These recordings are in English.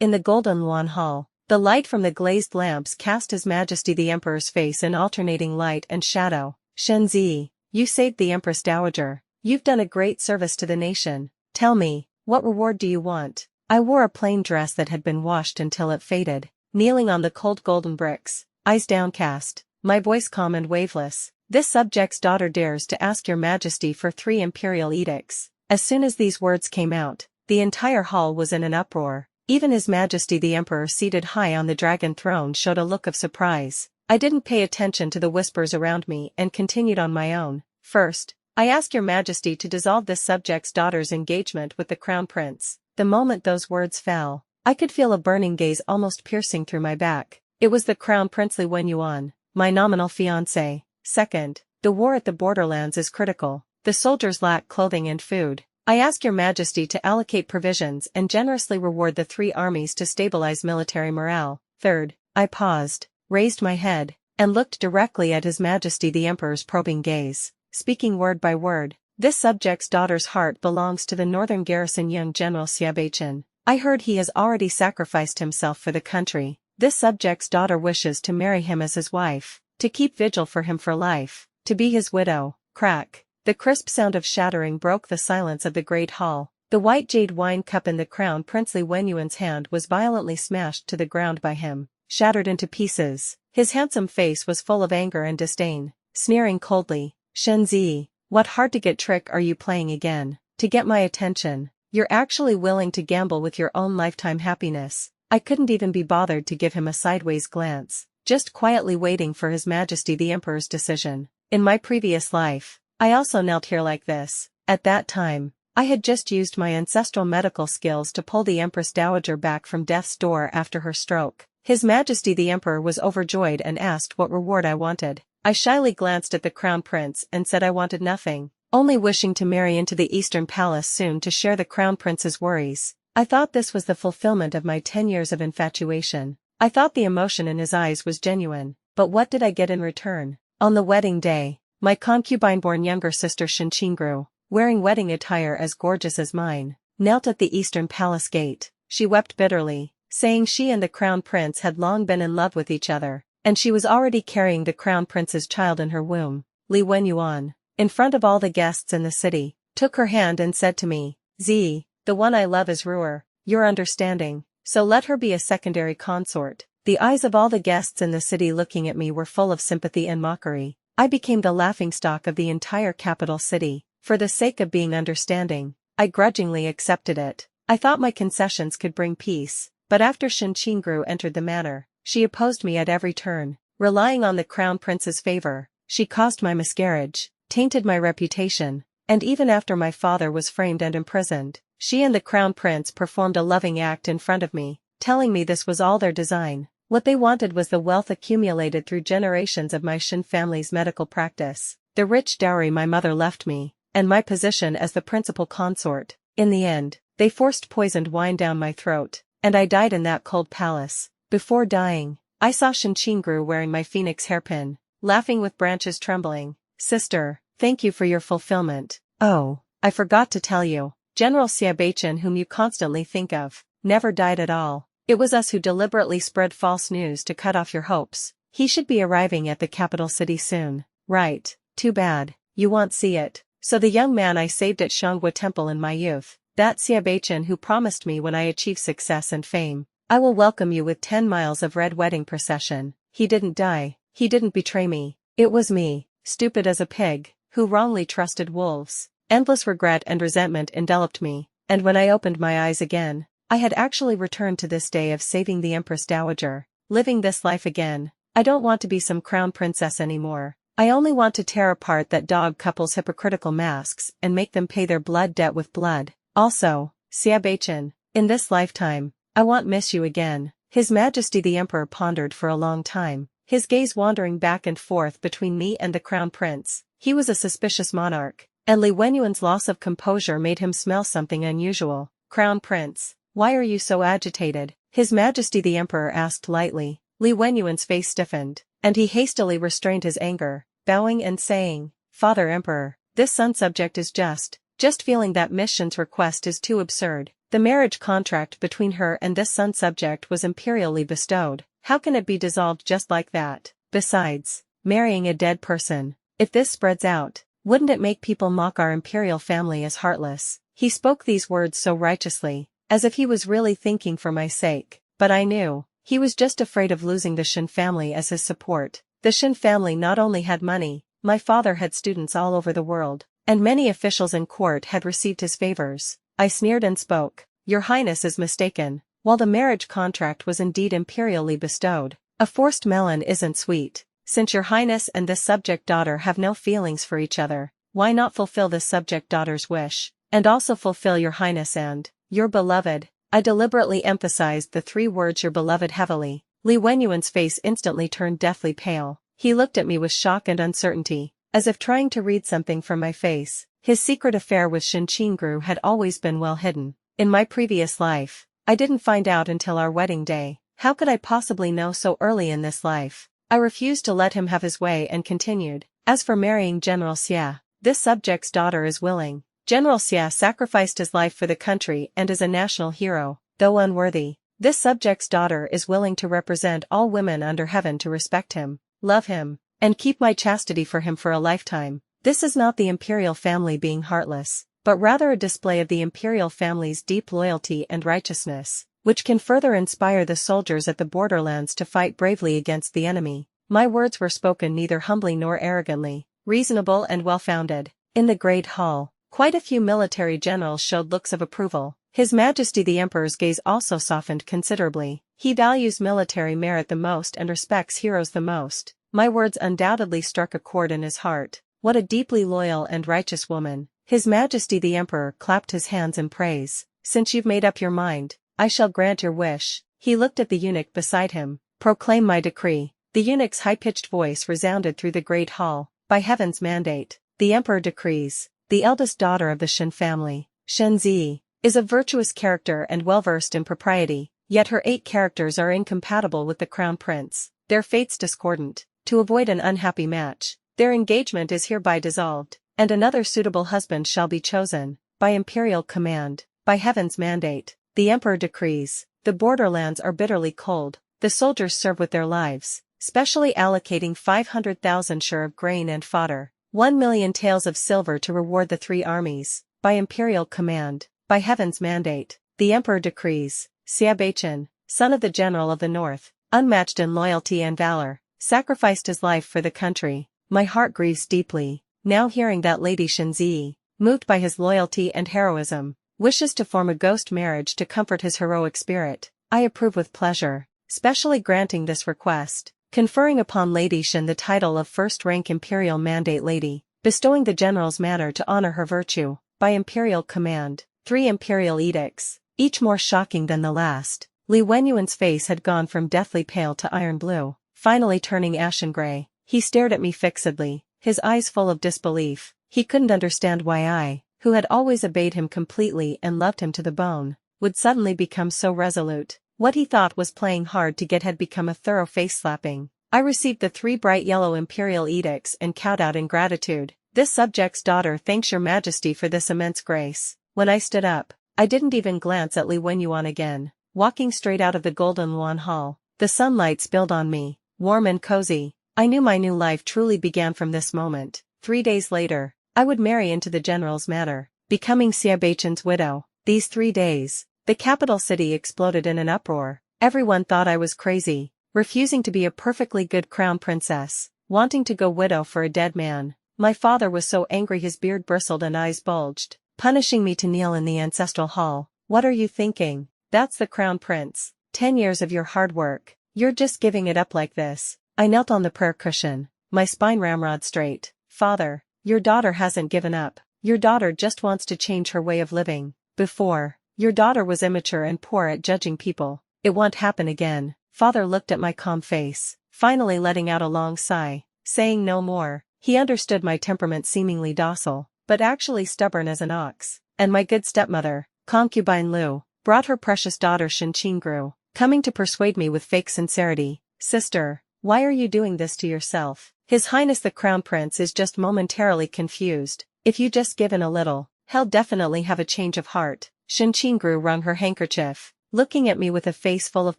In the Golden Luan Hall, the light from the glazed lamps cast His Majesty the Emperor's face in alternating light and shadow. Shenzi, you saved the Empress Dowager. You've done a great service to the nation. Tell me, what reward do you want? I wore a plain dress that had been washed until it faded, kneeling on the cold golden bricks, eyes downcast, my voice calm and waveless. This subject's daughter dares to ask your majesty for 3 imperial edicts. As soon as these words came out, the entire hall was in an uproar. Even His Majesty the Emperor seated high on the dragon throne showed a look of surprise. I didn't pay attention to the whispers around me and continued on my own. First, I ask your majesty to dissolve this subject's daughter's engagement with the crown prince. The moment those words fell, I could feel a burning gaze almost piercing through my back. It was the crown prince Li Wenyuan, my nominal fiancé. Second, the war at the borderlands is critical. The soldiers lack clothing and food. I ask your majesty to allocate provisions and generously reward the 3 armies to stabilize military morale. Third, I paused, raised my head, and looked directly at His Majesty the Emperor's probing gaze, speaking word by word. This subject's daughter's heart belongs to the northern garrison young General Xiaobai. I heard he has already sacrificed himself for the country. This subject's daughter wishes to marry him as his wife, to keep vigil for him for life, to be his widow. Crack. The crisp sound of shattering broke the silence of the great hall. The white jade wine cup in the crown Prince Li Wenyuan's hand was violently smashed to the ground by him, shattered into pieces. His handsome face was full of anger and disdain, sneering coldly. Shenzi, what hard-to-get trick are you playing again? To get my attention, you're actually willing to gamble with your own lifetime happiness. I couldn't even be bothered to give him a sideways glance, just quietly waiting for His Majesty the Emperor's decision. In my previous life, I also knelt here like this. At that time, I had just used my ancestral medical skills to pull the Empress Dowager back from death's door after her stroke. His Majesty the Emperor was overjoyed and asked what reward I wanted. I shyly glanced at the crown prince and said I wanted nothing, only wishing to marry into the Eastern Palace soon to share the crown prince's worries. I thought this was the fulfillment of my 10 years of infatuation. I thought the emotion in his eyes was genuine, but what did I get in return? On the wedding day, my concubine-born younger sister Xianxia, wearing wedding attire as gorgeous as mine, knelt at the Eastern Palace gate. She wept bitterly, saying she and the crown prince had long been in love with each other, and she was already carrying the crown prince's child in her womb. Li Wenyuan, in front of all the guests in the city, took her hand and said to me, "Z, the one I love is Ruer, you're understanding, so let her be a secondary consort." The eyes of all the guests in the city looking at me were full of sympathy and mockery. I became the laughingstock of the entire capital city. For the sake of being understanding, I grudgingly accepted it. I thought my concessions could bring peace, but after Xianxia entered the manor, she opposed me at every turn. Relying on the crown prince's favor, she caused my miscarriage, tainted my reputation, and even after my father was framed and imprisoned, she and the crown prince performed a loving act in front of me, telling me this was all their design. What they wanted was the wealth accumulated through generations of my Shin family's medical practice, the rich dowry my mother left me, and my position as the principal consort. In the end, they forced poisoned wine down my throat, and I died in that cold palace. Before dying, I saw Xianxia wearing my phoenix hairpin, laughing with branches trembling. "Sister, thank you for your fulfillment. Oh, I forgot to tell you, General Xiaobai, whom you constantly think of, never died at all. It was us who deliberately spread false news to cut off your hopes. He should be arriving at the capital city soon." "Right, too bad, you won't see it." So the young man I saved at Xianghua Temple in my youth, that Xiaobai who promised me when I achieve success and fame, "I will welcome you with 10 miles of red wedding procession." He didn't die, he didn't betray me. It was me, stupid as a pig, who wrongly trusted wolves. Endless regret and resentment enveloped me, and when I opened my eyes again, I had actually returned to this day of saving the Empress Dowager, living this life again. I don't want to be some crown princess anymore. I only want to tear apart that dog couple's hypocritical masks and make them pay their blood debt with blood. Also, Xiaobai, in this lifetime, I won't miss you again. His Majesty the Emperor pondered for a long time, his gaze wandering back and forth between me and the crown prince. He was a suspicious monarch, and Li Wenyuan's loss of composure made him smell something unusual. "Crown prince, why are you so agitated?" His Majesty the Emperor asked lightly. Li Wenyuan's face stiffened, and he hastily restrained his anger, bowing and saying, "Father Emperor, this sun subject is just feeling that Miss Shen's request is too absurd. The marriage contract between her and this sun subject was imperially bestowed. How can it be dissolved just like that? Besides, marrying a dead person. If this spreads out, wouldn't it make people mock our imperial family as heartless? He spoke these words so righteously, as if he was really thinking for my sake, but I knew, he was just afraid of losing the Shen family as his support. The Shen family not only had money, my father had students all over the world, and many officials in court had received his favors. I sneered and spoke, "Your Highness is mistaken. While the marriage contract was indeed imperially bestowed, a forced melon isn't sweet. Since your Highness and this subject daughter have no feelings for each other, why not fulfill this subject daughter's wish, and also fulfill your Highness and your beloved?" I deliberately emphasized the three words "your beloved" heavily. Li Wenyuan's face instantly turned deathly pale. He looked at me with shock and uncertainty, as if trying to read something from my face. His secret affair with Shen Qingru had always been well hidden. In my previous life, I didn't find out until our wedding day. How could I possibly know so early in this life? I refused to let him have his way and continued, "As for marrying General Xia, this subject's daughter is willing. General Xia sacrificed his life for the country and is a national hero, though unworthy. This subject's daughter is willing to represent all women under heaven to respect him, love him, and keep my chastity for him for a lifetime." This is not the imperial family being heartless, but rather a display of the imperial family's deep loyalty and righteousness, which can further inspire the soldiers at the borderlands to fight bravely against the enemy. My words were spoken neither humbly nor arrogantly, reasonable and well-founded. In the great hall, quite a few military generals showed looks of approval. His Majesty the Emperor's gaze also softened considerably. He values military merit the most and respects heroes the most. My words undoubtedly struck a chord in his heart. What a deeply loyal and righteous woman. His Majesty the Emperor clapped his hands in praise. "Since you've made up your mind, I shall grant your wish." He looked at the eunuch beside him. "Proclaim my decree." The eunuch's high-pitched voice resounded through the great hall. "By heaven's mandate, the Emperor decrees, the eldest daughter of the Shen family, Xianxia, is a virtuous character and well-versed in propriety, yet her 8 characters are incompatible with the crown prince, their fates discordant. To avoid an unhappy match, their engagement is hereby dissolved, and another suitable husband shall be chosen, by imperial command, by heaven's mandate, the Emperor decrees." The borderlands are bitterly cold, the soldiers serve with their lives, specially allocating 500,000 share of grain and fodder, 1,000,000 taels of silver to reward the 3 armies, by imperial command, by heaven's mandate, the Emperor decrees. Xiaobai, son of the general of the north, unmatched in loyalty and valor, sacrificed his life for the country. My heart grieves deeply, now hearing that Lady Xianxia, moved by his loyalty and heroism, wishes to form a ghost marriage to comfort his heroic spirit. I approve with pleasure, specially granting this request, conferring upon Lady Shen the title of first-rank imperial mandate lady, bestowing the general's manor to honor her virtue, by imperial command, 3 imperial edicts, each more shocking than the last. Li Wenyuan's face had gone from deathly pale to iron blue, finally turning ashen gray. He stared at me fixedly, his eyes full of disbelief. He couldn't understand why I, who had always obeyed him completely and loved him to the bone, would suddenly become so resolute. What he thought was playing hard to get had become a thorough face-slapping. I received the 3 bright yellow imperial edicts and cowed out in gratitude. "This subject's daughter thanks your Majesty for this immense grace." When I stood up, I didn't even glance at Li Wenyuan again. Walking straight out of the Golden Luan Hall, the sunlight spilled on me, warm and cozy. I knew my new life truly began from this moment. 3 days later, I would marry into the general's manor, becoming Xiaobai's widow. These 3 days, the capital city exploded in an uproar. Everyone thought I was crazy, refusing to be a perfectly good crown princess, wanting to go widow for a dead man. My father was so angry his beard bristled and eyes bulged, punishing me to kneel in the ancestral hall. "What are you thinking? That's the crown prince. 10 years of your hard work. You're just giving it up like this." I knelt on the prayer cushion, my spine ramrod straight. "Father, your daughter hasn't given up. Your daughter just wants to change her way of living. Before, your daughter was immature and poor at judging people. It won't happen again." Father looked at my calm face, finally letting out a long sigh, saying no more. He understood my temperament, seemingly docile, but actually stubborn as an ox. And my good stepmother, concubine Lu, brought her precious daughter Shen Qingru, coming to persuade me with fake sincerity. "Sister, why are you doing this to yourself? His Highness the Crown Prince is just momentarily confused. If you just give in a little, he'll definitely have a change of heart." Xianxia wrung her handkerchief, looking at me with a face full of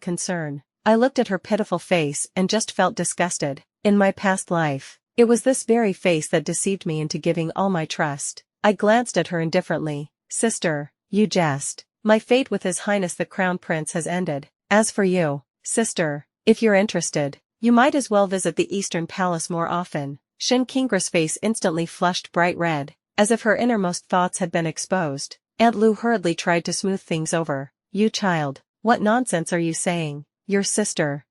concern. I looked at her pitiful face and just felt disgusted. In my past life, it was this very face that deceived me into giving all my trust. I glanced at her indifferently. Sister, you jest. My fate with His Highness the Crown Prince has ended. As for you, sister, if you're interested, you might as well visit the Eastern Palace more often. Xianxia's face instantly flushed bright red, as if her innermost thoughts had been exposed. Aunt Lu hurriedly tried to smooth things over. You child, what nonsense are you saying? Your sister,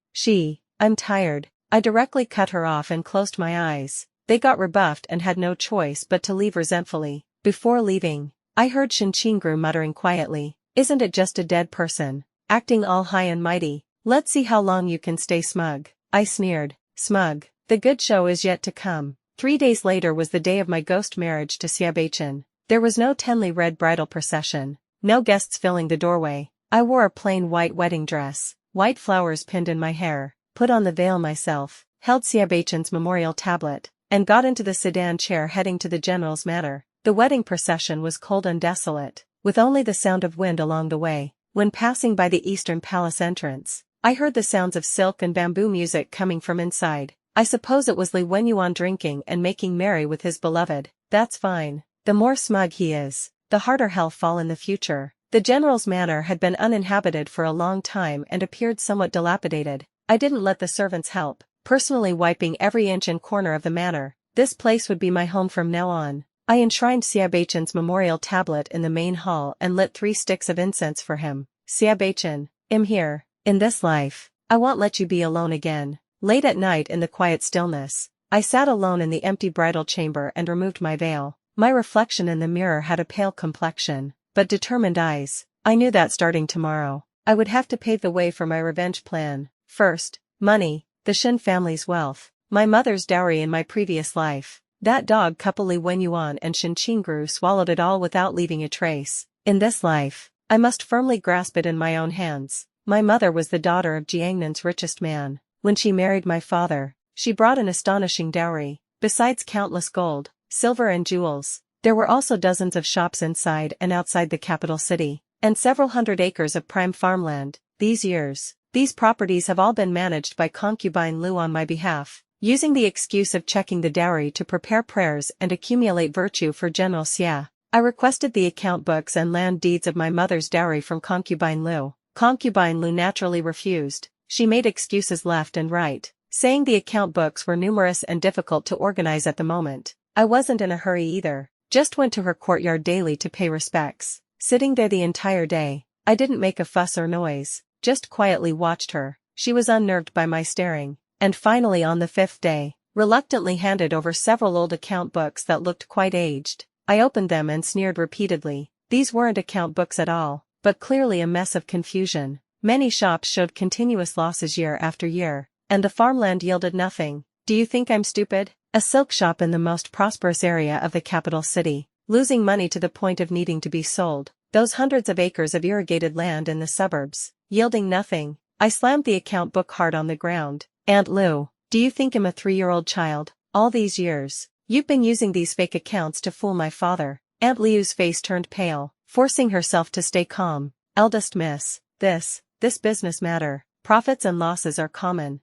I'm tired. I directly cut her off and closed my eyes. They got rebuffed and had no choice but to leave resentfully. Before leaving, I heard Xianxia muttering quietly, isn't it just a dead person, acting all high and mighty? Let's see how long you can stay smug. I sneered. Smug? The good show is yet to come. 3 days later was the day of my ghost marriage to Xiaobai. There was no tenly red bridal procession, no guests filling the doorway. I wore a plain white wedding dress, white flowers pinned in my hair, put on the veil myself, held Xiaobai's memorial tablet, and got into the sedan chair heading to the general's manor. The wedding procession was cold and desolate, with only the sound of wind along the way. When passing by the Eastern Palace entrance, I heard the sounds of silk and bamboo music coming from inside. I suppose it was Li Wenyuan drinking and making merry with his beloved. That's fine. The more smug he is, the harder he'll fall in the future. The general's manor had been uninhabited for a long time and appeared somewhat dilapidated. I didn't let the servants help, personally wiping every inch and corner of the manor. This place would be my home from now on. I enshrined Xiaobai's memorial tablet in the main hall and lit 3 sticks of incense for him. Xiaobai, I'm here. In this life, I won't let you be alone again. Late at night in the quiet stillness, I sat alone in the empty bridal chamber and removed my veil. My reflection in the mirror had a pale complexion, but determined eyes. I knew that starting tomorrow, I would have to pave the way for my revenge plan. First, money, the Shen family's wealth, my mother's dowry in my previous life. That dog couple Li Wenyuan and Xianxia swallowed it all without leaving a trace. In this life, I must firmly grasp it in my own hands. My mother was the daughter of Jiangnan's richest man. When she married my father, she brought an astonishing dowry. Besides countless gold, silver and jewels, there were also dozens of shops inside and outside the capital city, and several hundred acres of prime farmland. These properties have all been managed by concubine Lu on my behalf, using the excuse of checking the dowry to prepare prayers and accumulate virtue for General Xia. I requested the account books and land deeds of my mother's dowry from concubine Lu. Concubine Lu naturally refused. She made excuses left and right, saying the account books were numerous and difficult to organize at the moment. I wasn't in a hurry either, just went to her courtyard daily to pay respects. Sitting there the entire day, I didn't make a fuss or noise, just quietly watched her. She was unnerved by my staring, and finally on the 5th day, reluctantly handed over several old account books that looked quite aged. I opened them and sneered repeatedly. These weren't account books at all, but clearly a mess of confusion. Many shops showed continuous losses year after year, and the farmland yielded nothing. Do you think I'm stupid? A silk shop in the most prosperous area of the capital city, losing money to the point of needing to be sold. Those hundreds of acres of irrigated land in the suburbs, yielding nothing. I slammed the account book hard on the ground. Aunt Lu, do you think I'm a 3-year-old child? All these years, you've been using these fake accounts to fool my father. Aunt Liu's face turned pale, forcing herself to stay calm. Eldest miss, this business matter, profits and losses are common.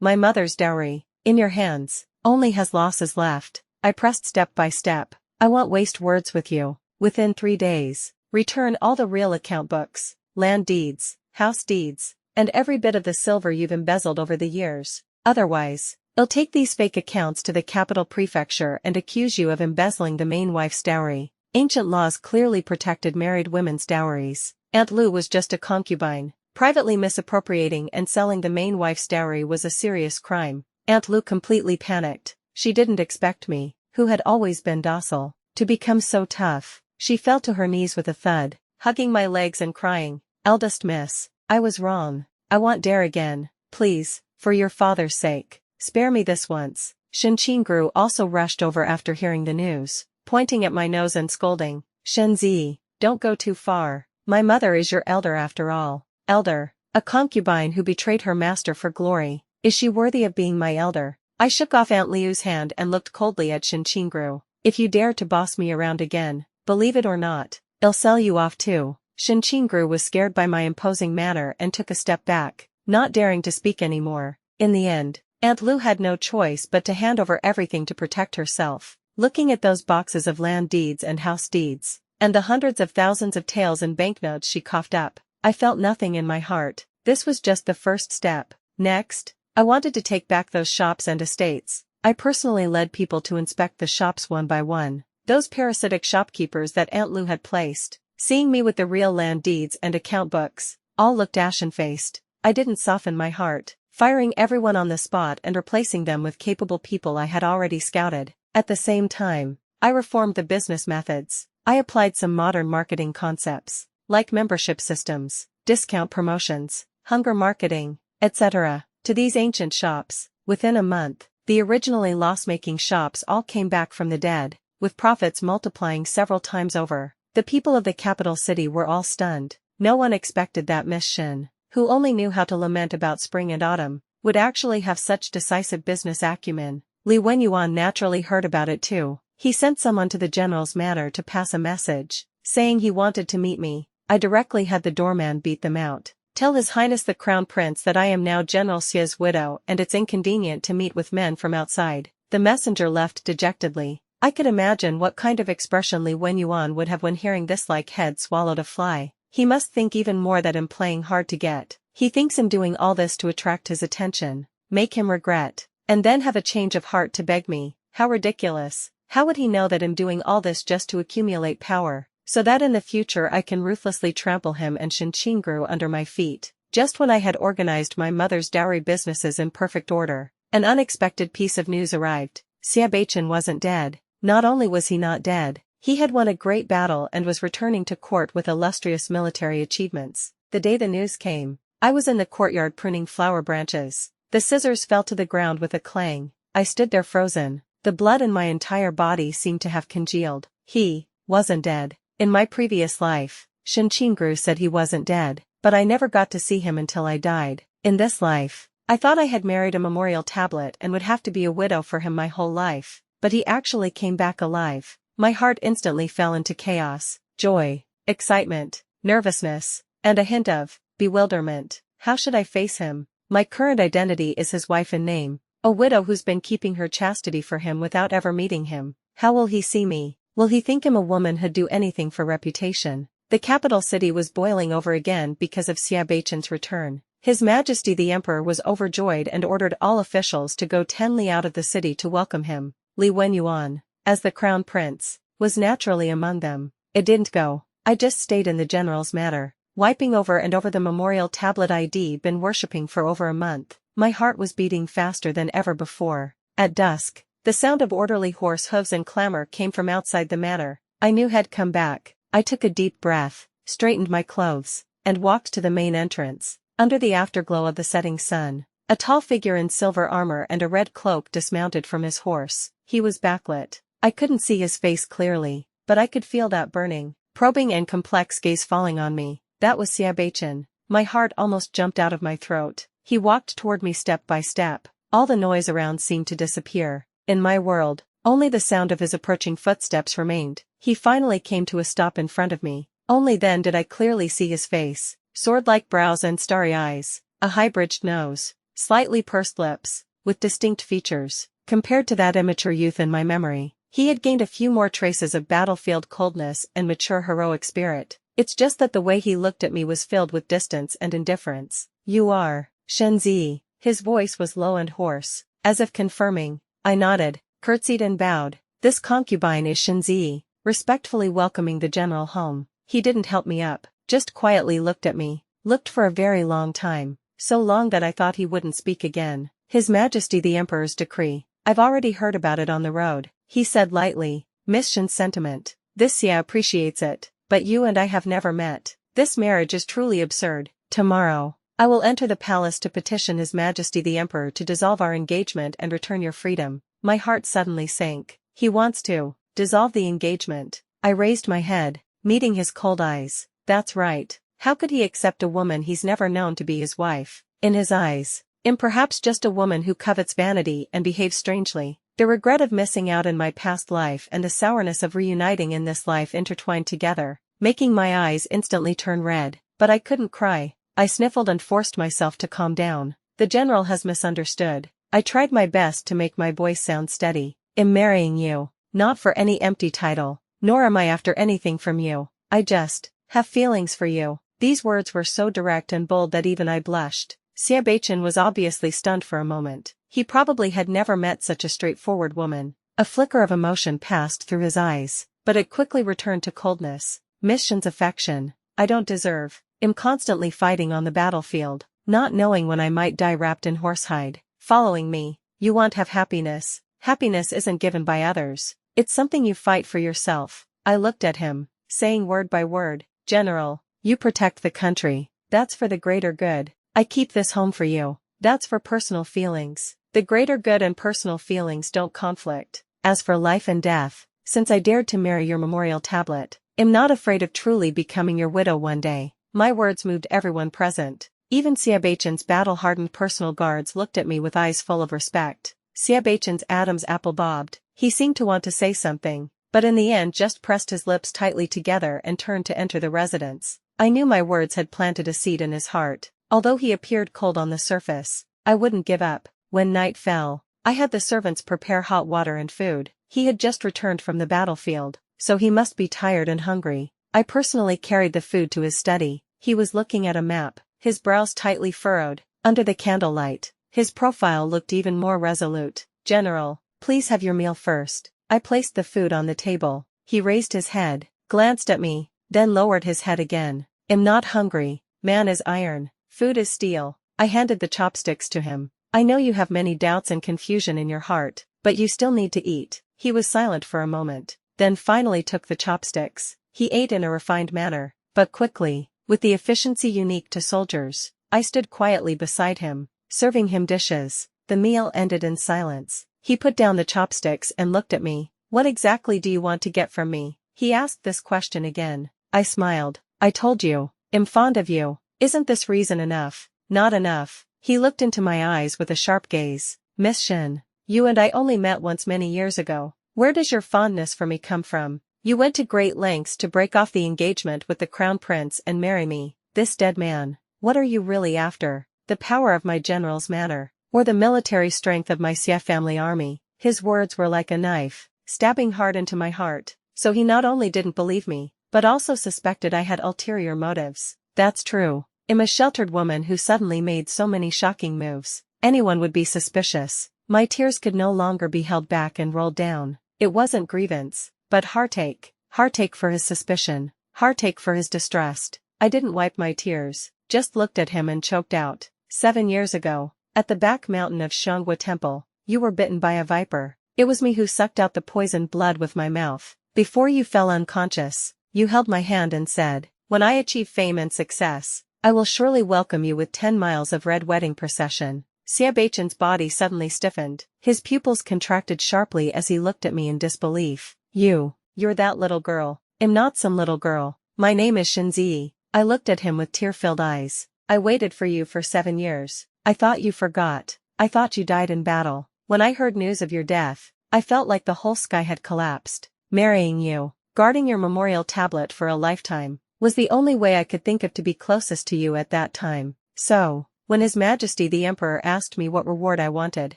My mother's dowry, in your hands, only has losses left. I pressed step by step. I won't waste words with you. Within 3 days, return all the real account books, land deeds, house deeds, and every bit of the silver you've embezzled over the years. Otherwise, I'll take these fake accounts to the capital prefecture and accuse you of embezzling the main wife's dowry. Ancient laws clearly protected married women's dowries. Aunt Lu was just a concubine. Privately misappropriating and selling the main wife's dowry was a serious crime. Aunt Lu completely panicked. She didn't expect me, who had always been docile, to become so tough. She fell to her knees with a thud, hugging my legs and crying, "Eldest miss, I was wrong. I won't dare again. Please, for your father's sake, spare me this once." Xianxia also rushed over after hearing the news, pointing at my nose and scolding, "Shenzi, don't go too far. My mother is your elder after all." Elder? A concubine who betrayed her master for glory. Is she worthy of being my elder? I shook off Aunt Liu's hand and looked coldly at Xianxia. If you dare to boss me around again, believe it or not, I'll sell you off too. Xianxia was scared by my imposing manner and took a step back, not daring to speak anymore. In the end, Aunt Lu had no choice but to hand over everything to protect herself. Looking at those boxes of land deeds and house deeds, and the hundreds of thousands of taels and banknotes she coughed up, I felt nothing in my heart. This was just the first step. Next, I wanted to take back those shops and estates. I personally led people to inspect the shops one by one. Those parasitic shopkeepers that Aunt Lu had placed, seeing me with the real land deeds and account books, all looked ashen-faced. I didn't soften my heart, firing everyone on the spot and replacing them with capable people I had already scouted. At the same time, I reformed the business methods. I applied some modern marketing concepts, like membership systems, discount promotions, hunger marketing, etc., to these ancient shops. Within a month, the originally loss-making shops all came back from the dead, with profits multiplying several times over. The people of the capital city were all stunned. No one expected that Miss Shen, who only knew how to lament about spring and autumn, would actually have such decisive business acumen. Li Wenyuan naturally heard about it too. He sent someone to the general's manor to pass a message, saying he wanted to meet me. I directly had the doorman beat them out. Tell His Highness the Crown Prince that I am now General Xie's widow and it's inconvenient to meet with men from outside. The messenger left dejectedly. I could imagine what kind of expression Li Wenyuan would have when hearing this, like head swallowed a fly. He must think even more that I'm playing hard to get. He thinks I'm doing all this to attract his attention, make him regret, and then have a change of heart to beg me. How ridiculous. How would he know that I'm doing all this just to accumulate power, so that in the future I can ruthlessly trample him and Xianxia under my feet? Just when I had organized my mother's dowry businesses in perfect order, an unexpected piece of news arrived. Xiaobai wasn't dead. Not only was he not dead, he had won a great battle and was returning to court with illustrious military achievements. The day the news came, I was in the courtyard pruning flower branches. The scissors fell to the ground with a clang. I stood there frozen. The blood in my entire body seemed to have congealed. He wasn't dead. In my previous life, Xianxia said he wasn't dead, but I never got to see him until I died. In this life, I thought I had married a memorial tablet and would have to be a widow for him my whole life, but he actually came back alive. My heart instantly fell into chaos, joy, excitement, nervousness, and a hint of bewilderment. How should I face him? My current identity is his wife in name, a widow who's been keeping her chastity for him without ever meeting him. How will he see me? Will he think I'm a woman who'd do anything for reputation? The capital city was boiling over again because of Xiaobai's return. His Majesty the Emperor was overjoyed and ordered all officials to go 10 li out of the city to welcome him. Li Wenyuan, as the crown prince, was naturally among them. It didn't go. I just stayed in the general's manor, wiping over and over the memorial tablet I'd been worshipping for over a month. My heart was beating faster than ever before. At dusk, the sound of orderly horse hooves and clamor came from outside the manor. I knew had come back. I took a deep breath, straightened my clothes, and walked to the main entrance. Under the afterglow of the setting sun, a tall figure in silver armor and a red cloak dismounted from his horse. He was backlit. I couldn't see his face clearly, but I could feel that burning, probing and complex gaze falling on me. That was Xiaobai. My heart almost jumped out of my throat. He walked toward me step by step. All the noise around seemed to disappear. In my world, only the sound of his approaching footsteps remained. He finally came to a stop in front of me. Only then did I clearly see his face. Sword-like brows and starry eyes, a high-bridged nose, slightly pursed lips, with distinct features. Compared to that immature youth in my memory, he had gained a few more traces of battlefield coldness and mature heroic spirit. It's just that the way he looked at me was filled with distance and indifference. You are Shenzi. His voice was low and hoarse, as if confirming. I nodded, curtsied and bowed. This concubine is Shenzi, respectfully welcoming the general home. He didn't help me up, just quietly looked at me, looked for a very long time, so long that I thought he wouldn't speak again. His Majesty the Emperor's decree. I've already heard about it on the road, he said lightly. Miss Shen's sentiment. This Xia appreciates it, but you and I have never met. This marriage is truly absurd. Tomorrow, I will enter the palace to petition His Majesty the Emperor to dissolve our engagement and return your freedom. My heart suddenly sank. He wants to dissolve the engagement. I raised my head, meeting his cold eyes. That's right. How could he accept a woman he's never known to be his wife? In his eyes, I'm perhaps just a woman who covets vanity and behaves strangely. The regret of missing out in my past life and the sourness of reuniting in this life intertwined together, making my eyes instantly turn red, but I couldn't cry. I sniffled and forced myself to calm down. The general has misunderstood. I tried my best to make my voice sound steady. I'm marrying you, not for any empty title, nor am I after anything from you. I just have feelings for you. These words were so direct and bold that even I blushed. Xianxia was obviously stunned for a moment. He probably had never met such a straightforward woman. A flicker of emotion passed through his eyes, but it quickly returned to coldness. Miss Shen's affection, I don't deserve. I'm constantly fighting on the battlefield, not knowing when I might die wrapped in horsehide. Following me, you want have happiness. Happiness isn't given by others. It's something you fight for yourself. I looked at him, saying word by word, General, you protect the country. That's for the greater good. I keep this home for you. That's for personal feelings. The greater good and personal feelings don't conflict. As for life and death, since I dared to marry your memorial tablet, I'm not afraid of truly becoming your widow one day. My words moved everyone present. Even Xianxia's battle-hardened personal guards looked at me with eyes full of respect. Xianxia's Adam's apple bobbed. He seemed to want to say something, but in the end just pressed his lips tightly together and turned to enter the residence. I knew my words had planted a seed in his heart. Although he appeared cold on the surface, I wouldn't give up. When night fell, I had the servants prepare hot water and food. He had just returned from the battlefield, so he must be tired and hungry. I personally carried the food to his study. He was looking at a map, his brows tightly furrowed. Under the candlelight, his profile looked even more resolute. General, please have your meal first. I placed the food on the table. He raised his head, glanced at me, then lowered his head again. I'm not hungry. Man is iron. Food is steel. I handed the chopsticks to him. I know you have many doubts and confusion in your heart, but you still need to eat. He was silent for a moment, then finally took the chopsticks. He ate in a refined manner, but quickly, with the efficiency unique to soldiers. I stood quietly beside him, serving him dishes. The meal ended in silence. He put down the chopsticks and looked at me. What exactly do you want to get from me? He asked this question again. I smiled. I told you, I'm fond of you. Isn't this reason enough? Not enough. He looked into my eyes with a sharp gaze. Miss Shen, you and I only met once many years ago. Where does your fondness for me come from? You went to great lengths to break off the engagement with the crown prince and marry me. This dead man. What are you really after? The power of my general's manor, or the military strength of my Xia family army? His words were like a knife, stabbing hard into my heart. So he not only didn't believe me, but also suspected I had ulterior motives. That's true. I'm a sheltered woman who suddenly made so many shocking moves. Anyone would be suspicious. My tears could no longer be held back and rolled down. It wasn't grievance, but heartache. Heartache for his suspicion. Heartache for his distrust. I didn't wipe my tears, just looked at him and choked out. 7 years ago, at the back mountain of Xianxia Temple, you were bitten by a viper. It was me who sucked out the poisoned blood with my mouth. Before you fell unconscious, you held my hand and said, when I achieve fame and success, I will surely welcome you with 10 miles of red wedding procession. Xianxia's body suddenly stiffened. His pupils contracted sharply as he looked at me in disbelief. You're that little girl. I'm not some little girl. My name is Xianxia. I looked at him with tear-filled eyes. I waited for you for 7 years. I thought you forgot. I thought you died in battle. When I heard news of your death, I felt like the whole sky had collapsed. Marrying you, guarding your memorial tablet for a lifetime, was the only way I could think of to be closest to you at that time. So, when His Majesty the Emperor asked me what reward I wanted,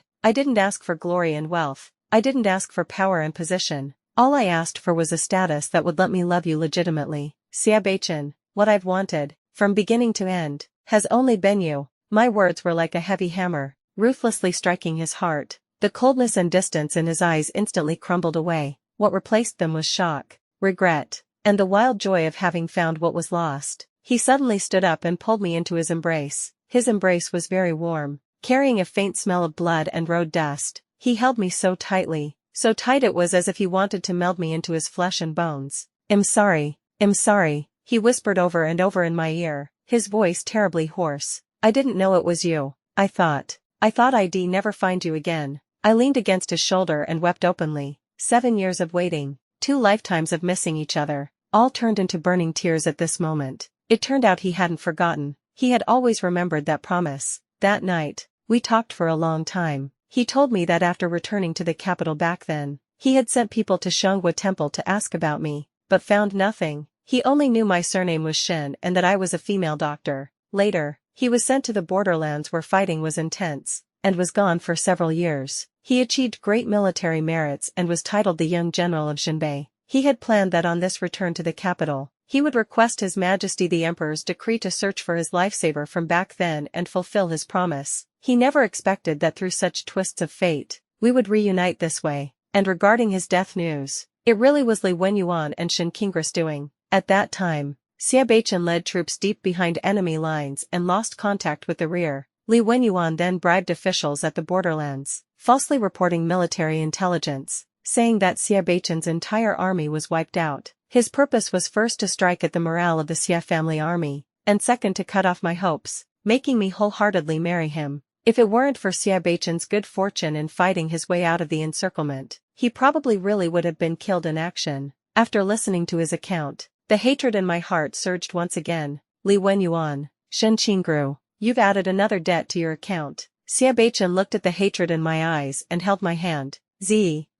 I didn't ask for glory and wealth. I didn't ask for power and position. All I asked for was a status that would let me love you legitimately. Xianxia, what I've wanted, from beginning to end, has only been you. My words were like a heavy hammer, ruthlessly striking his heart. The coldness and distance in his eyes instantly crumbled away. What replaced them was shock, regret, and the wild joy of having found what was lost. He suddenly stood up and pulled me into his embrace. His embrace was very warm, carrying a faint smell of blood and road dust. He held me so tightly, so tight it was as if he wanted to meld me into his flesh and bones. I'm sorry, he whispered over and over in my ear, his voice terribly hoarse. I didn't know it was you. I thought I'd never find you again. I leaned against his shoulder and wept openly. 7 years of waiting, 2 lifetimes of missing each other, all turned into burning tears at this moment. It turned out he hadn't forgotten. He had always remembered that promise. That night, we talked for a long time. He told me that after returning to the capital back then, he had sent people to Xianxia Temple to ask about me, but found nothing. He only knew my surname was Shen and that I was a female doctor. Later, he was sent to the borderlands where fighting was intense, and was gone for several years. He achieved great military merits and was titled the Young General of Xinbei. He had planned that on this return to the capital, he would request His Majesty the Emperor's decree to search for his lifesaver from back then and fulfill his promise. He never expected that through such twists of fate, we would reunite this way. And regarding his death news, it really was Li Wenyuan and Shen Qingris doing. At that time, Xia Beichen led troops deep behind enemy lines and lost contact with the rear. Li Wenyuan then bribed officials at the borderlands, falsely reporting military intelligence, saying that Xia Beichen's entire army was wiped out. His purpose was first to strike at the morale of the Xia family army, and second to cut off my hopes, making me wholeheartedly marry him. If it weren't for Xia Beichen's good fortune in fighting his way out of the encirclement, he probably really would have been killed in action. After listening to his account, the hatred in my heart surged once again. Li Wenyuan, Shen Qingru, you've added another debt to your account. Xia Beichen looked at the hatred in my eyes and held my hand.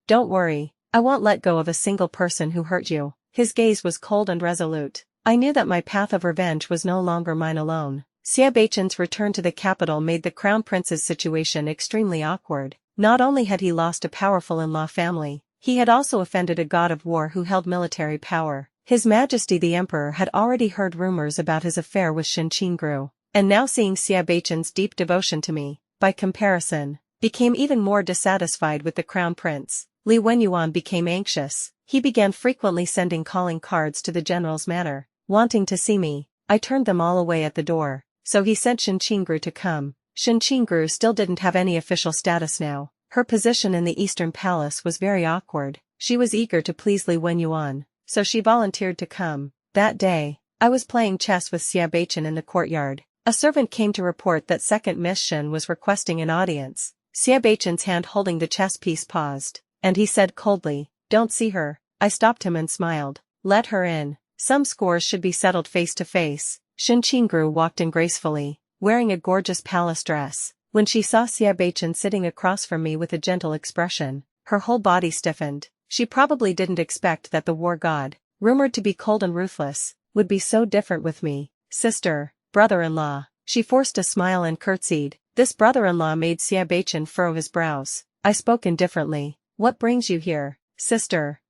Don't worry, I won't let go of a single person who hurt you. His gaze was cold and resolute. I knew that my path of revenge was no longer mine alone. Xia Beichen's return to the capital made the crown prince's situation extremely awkward. Not only had he lost a powerful in-law family, he had also offended a god of war who held military power. His Majesty the Emperor had already heard rumors about his affair with Shen Qingru, and now seeing Xia Beichen's deep devotion to me, by comparison, became even more dissatisfied with the crown prince. Li Wenyuan became anxious. He began frequently sending calling cards to the general's manor, wanting to see me. I turned them all away at the door, so he sent Shen Qingru to come. Shen Qingru still didn't have any official status now. Her position in the Eastern Palace was very awkward. She was eager to please Li Wenyuan, so she volunteered to come. That day, I was playing chess with Xia Beichen in the courtyard. A servant came to report that second Miss Shen was requesting an audience. Xia Beichen's hand holding the chess piece paused, and he said coldly, "Don't see her." I stopped him and smiled. "Let her in. Some scores should be settled face to face." Shen Qingru walked in gracefully, wearing a gorgeous palace dress. When she saw Xia Beichen sitting across from me with a gentle expression, her whole body stiffened. She probably didn't expect that the war god, rumored to be cold and ruthless, would be so different with me. "Sister, brother-in-law." She forced a smile and curtsied. This brother-in-law made Xia Beichen furrow his brows. I spoke indifferently. "What brings you here?" "Sister,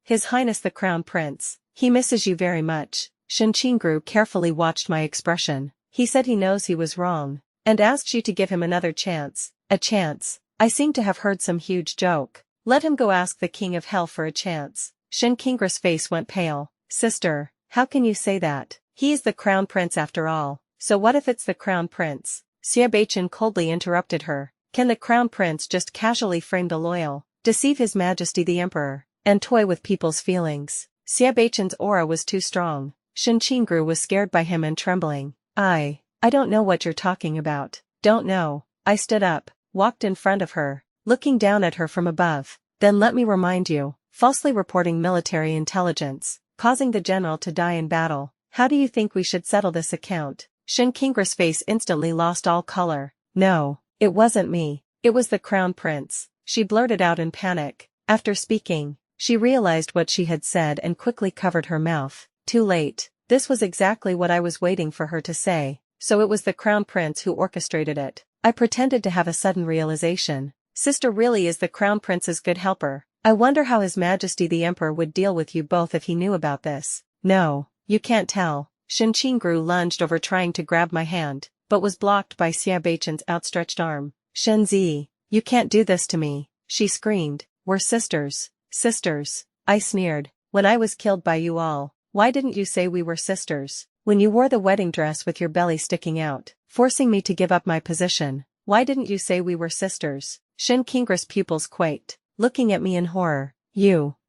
His Highness the Crown Prince. He misses you very much." Shen Qingru carefully watched my expression. "He said he knows he was wrong, and asks you to give him another chance." "A chance?" I seemed to have heard some huge joke. "Let him go ask the King of Hell for a chance." Shen Qingru's face went pale. "Sister, how can you say that? He is the Crown Prince after all." "So what if it's the Crown Prince?" Xia Beichen coldly interrupted her. "Can the Crown Prince just casually frame the loyal, deceive His Majesty the Emperor, and toy with people's feelings?" Xia Beichen's aura was too strong. Shen Qingru was scared by him and trembling. I don't know what you're talking about." "Don't know." I stood up, walked in front of her, looking down at her from above. "Then let me remind you, falsely reporting military intelligence, causing the general to die in battle. How do you think we should settle this account?" Shen Qingru's face instantly lost all color. "No, it wasn't me. It was the Crown Prince," she blurted out in panic. After speaking, she realized what she had said and quickly covered her mouth. Too late. This was exactly what I was waiting for her to say. So it was the Crown Prince who orchestrated it. I pretended to have a sudden realization. Sister really is the Crown Prince's good helper. I wonder how His Majesty the Emperor would deal with you both if he knew about this. "No, you can't tell." Shen Qingru lunged over trying to grab my hand, but was blocked by Xia Beichen's outstretched arm. "Shenzi, you can't do this to me," she screamed. "We're sisters." "Sisters?" I sneered. "When I was killed by you all, why didn't you say we were sisters? When you wore the wedding dress with your belly sticking out, forcing me to give up my position, why didn't you say we were sisters?" Shen Qingru's pupils quaked, looking at me in horror.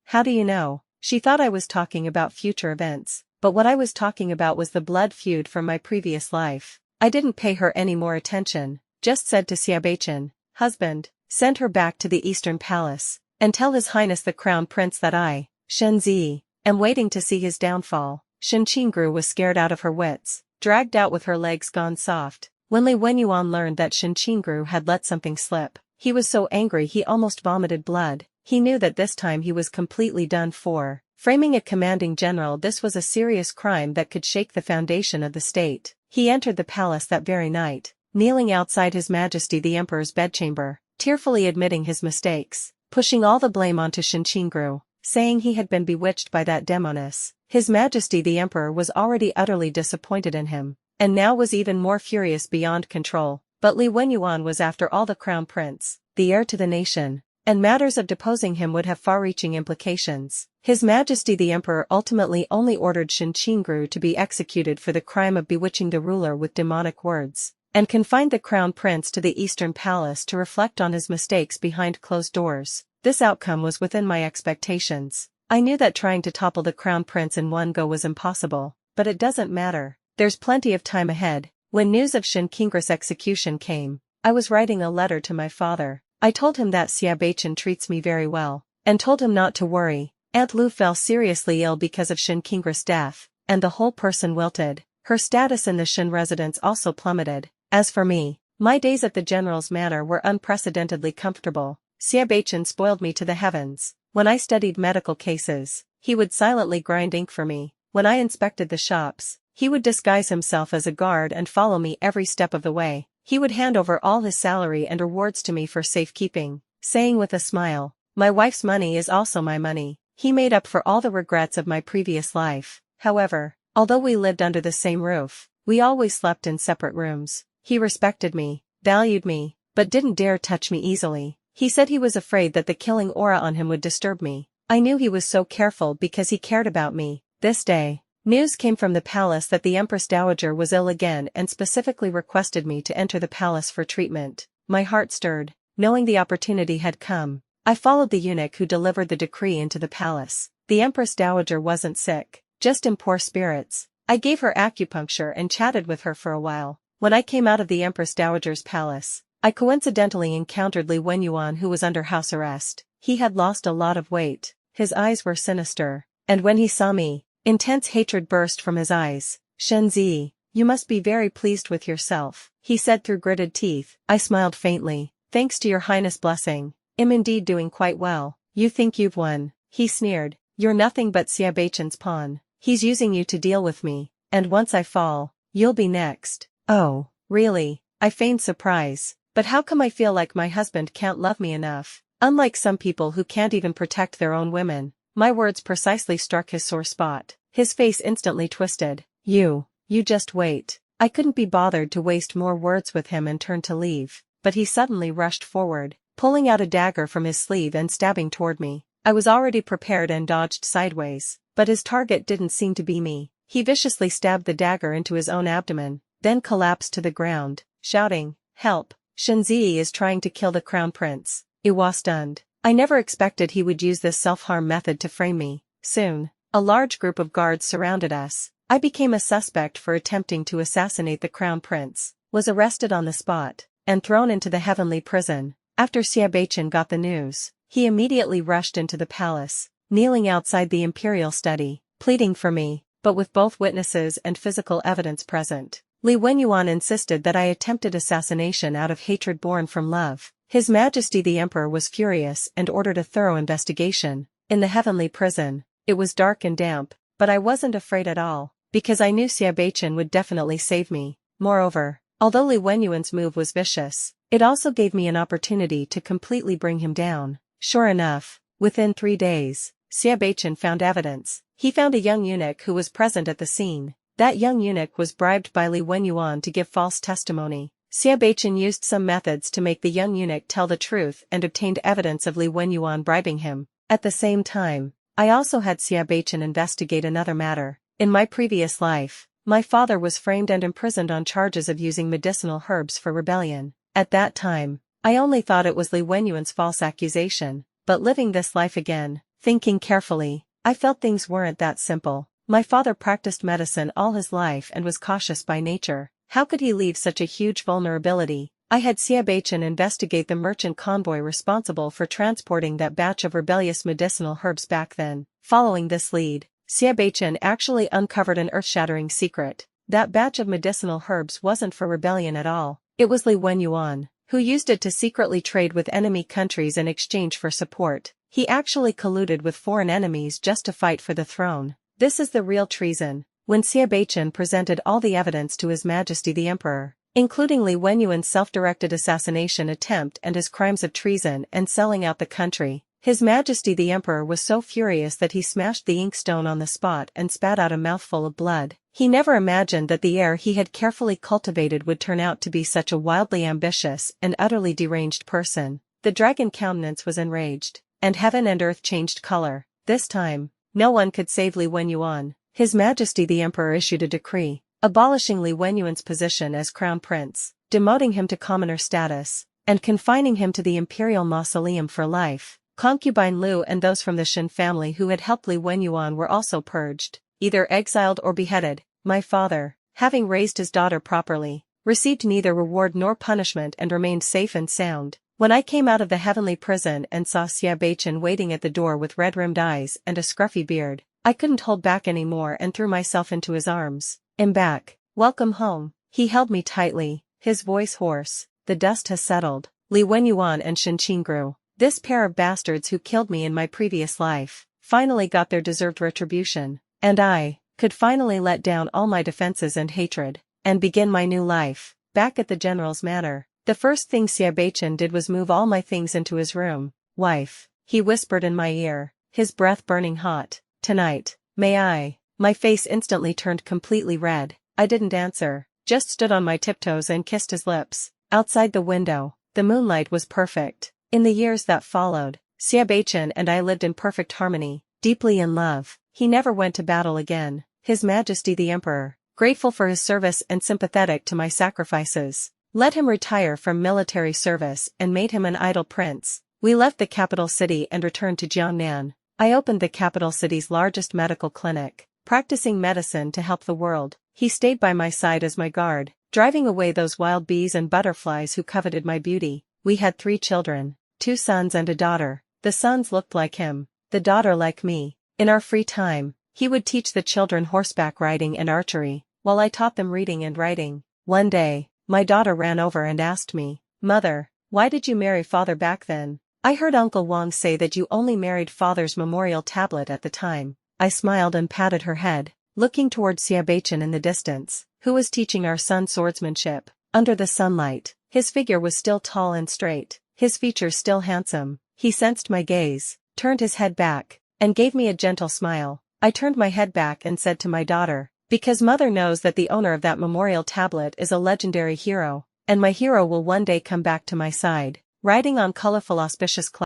How do you know?" She thought I was talking about future events, but what I was talking about was the blood feud from my previous life. I didn't pay her any more attention, just said to Xia Beichen, "Husband, send her back to the Eastern Palace, and tell His Highness the Crown Prince that I, Shenzi, am waiting to see his downfall." Shen Qingru was scared out of her wits, dragged out with her legs gone soft. When Li Wenyuan learned that Shen Qingru had let something slip, he was so angry he almost vomited blood. He knew that this time he was completely done for. Framing a commanding general, this was a serious crime that could shake the foundation of the state. He entered the palace that very night, kneeling outside His Majesty the Emperor's bedchamber, tearfully admitting his mistakes, pushing all the blame onto Xianxia, saying he had been bewitched by that demoness. His Majesty the Emperor was already utterly disappointed in him, and now was even more furious beyond control. But Li Wenyuan was after all the crown prince, the heir to the nation, and matters of deposing him would have far-reaching implications. His Majesty the Emperor ultimately only ordered Xianxia to be executed for the crime of bewitching the ruler with demonic words, and confined the crown prince to the Eastern Palace to reflect on his mistakes behind closed doors. This outcome was within my expectations. I knew that trying to topple the crown prince in one go was impossible, but it doesn't matter. There's plenty of time ahead. When news of Xianxia's execution came, I was writing a letter to my father. I told him that Xiaobai treats me very well, and told him not to worry. Aunt Lu fell seriously ill because of Xianxia's death, and the whole person wilted. Her status in the Shen residence also plummeted. As for me, my days at the general's manor were unprecedentedly comfortable. Xiaobai spoiled me to the heavens. When I studied medical cases, he would silently grind ink for me. When I inspected the shops, he would disguise himself as a guard and follow me every step of the way. He would hand over all his salary and rewards to me for safekeeping, saying with a smile, "My wife's money is also my money." He made up for all the regrets of my previous life. However, although we lived under the same roof, we always slept in separate rooms. He respected me, valued me, but didn't dare touch me easily. He said he was afraid that the killing aura on him would disturb me. I knew he was so careful because he cared about me. This day, news came from the palace that the Empress Dowager was ill again and specifically requested me to enter the palace for treatment. My heart stirred, knowing the opportunity had come. I followed the eunuch who delivered the decree into the palace. The Empress Dowager wasn't sick, just in poor spirits. I gave her acupuncture and chatted with her for a while. When I came out of the Empress Dowager's palace, I coincidentally encountered Li Wenyuan, who was under house arrest. He had lost a lot of weight, his eyes were sinister, and when he saw me, intense hatred burst from his eyes. "Shenzi, you must be very pleased with yourself," he said through gritted teeth. I smiled faintly. "Thanks to your highness' blessing, I'm indeed doing quite well." "You think you've won," he sneered. "You're nothing but Xiaobai's pawn. He's using you to deal with me, and once I fall, you'll be next." "Oh, really?" I feigned surprise. "But how come I feel like my husband can't love me enough? Unlike some people who can't even protect their own women." My words precisely struck his sore spot. His face instantly twisted. You just wait." I couldn't be bothered to waste more words with him and turned to leave, but he suddenly rushed forward, pulling out a dagger from his sleeve and stabbing toward me. I was already prepared and dodged sideways, but his target didn't seem to be me. He viciously stabbed the dagger into his own abdomen, then collapsed to the ground, shouting, "Help! Shenzi is trying to kill the crown prince." I was stunned. I never expected he would use this self-harm method to frame me. Soon, a large group of guards surrounded us. I became a suspect for attempting to assassinate the crown prince, was arrested on the spot, and thrown into the heavenly prison. After Xiaobai got the news, he immediately rushed into the palace, kneeling outside the imperial study, pleading for me, but with both witnesses and physical evidence present. Li Wenyuan insisted that I attempted assassination out of hatred born from love. His Majesty the Emperor was furious and ordered a thorough investigation. In the heavenly prison, it was dark and damp, but I wasn't afraid at all, because I knew Xiaobai would definitely save me. Moreover, although Li Wenyuan's move was vicious, it also gave me an opportunity to completely bring him down. Sure enough, within 3 days, Xiaobai found evidence. He found a young eunuch who was present at the scene. That young eunuch was bribed by Li Wenyuan to give false testimony. Xiaobai used some methods to make the young eunuch tell the truth and obtained evidence of Li Wenyuan bribing him. At the same time, I also had Xiaobai investigate another matter. In my previous life, my father was framed and imprisoned on charges of using medicinal herbs for rebellion. At that time, I only thought it was Li Wenyuan's false accusation, but living this life again, thinking carefully, I felt things weren't that simple. My father practiced medicine all his life and was cautious by nature. How could he leave such a huge vulnerability? I had Xiaobai investigate the merchant convoy responsible for transporting that batch of rebellious medicinal herbs back then. Following this lead, Xiaobai actually uncovered an earth-shattering secret. That batch of medicinal herbs wasn't for rebellion at all. It was Li Wenyuan, who used it to secretly trade with enemy countries in exchange for support. He actually colluded with foreign enemies just to fight for the throne. This is the real treason. When Xianxia presented all the evidence to His Majesty the Emperor, including Li Wenyuan's self-directed assassination attempt and his crimes of treason and selling out the country, His Majesty the Emperor was so furious that he smashed the inkstone on the spot and spat out a mouthful of blood. He never imagined that the heir he had carefully cultivated would turn out to be such a wildly ambitious and utterly deranged person. The dragon countenance was enraged, and heaven and earth changed color. This time, no one could save Li Wenyuan. His Majesty the Emperor issued a decree, abolishing Li Wenyuan's position as crown prince, demoting him to commoner status, and confining him to the imperial mausoleum for life. Concubine Lu and those from the Shen family who had helped Li Wenyuan were also purged, either exiled or beheaded. My father, having raised his daughter properly, received neither reward nor punishment and remained safe and sound. When I came out of the heavenly prison and saw Xianxia waiting at the door with red-rimmed eyes and a scruffy beard, I couldn't hold back anymore and threw myself into his arms. I'm back. Welcome home. He held me tightly, his voice hoarse. The dust has settled. Li Wenyuan and Xianxia grew. This pair of bastards who killed me in my previous life, finally got their deserved retribution, and I could finally let down all my defenses and hatred, and begin my new life. Back at the general's manor, the first thing Xianxia did was move all my things into his room. Wife, he whispered in my ear, his breath burning hot. Tonight, may I? My face instantly turned completely red. I didn't answer, just stood on my tiptoes and kissed his lips. Outside the window, the moonlight was perfect. In the years that followed, Xianxia and I lived in perfect harmony, deeply in love. He never went to battle again. His Majesty the Emperor, grateful for his service and sympathetic to my sacrifices, let him retire from military service and made him an idle prince. We left the capital city and returned to Jiangnan. I opened the capital city's largest medical clinic, practicing medicine to help the world. He stayed by my side as my guard, driving away those wild bees and butterflies who coveted my beauty. We had 3 children, 2 sons and a daughter. The sons looked like him, the daughter like me. In our free time, he would teach the children horseback riding and archery, while I taught them reading and writing. One day, my daughter ran over and asked me, "Mother, why did you marry father back then? I heard Uncle Wang say that you only married father's memorial tablet at the time." I smiled and patted her head, looking toward Xianxia in the distance, who was teaching our son swordsmanship. Under the sunlight, his figure was still tall and straight, his features still handsome. He sensed my gaze, turned his head back, and gave me a gentle smile. I turned my head back and said to my daughter, "Because mother knows that the owner of that memorial tablet is a legendary hero, and my hero will one day come back to my side, riding on colorful auspicious clouds."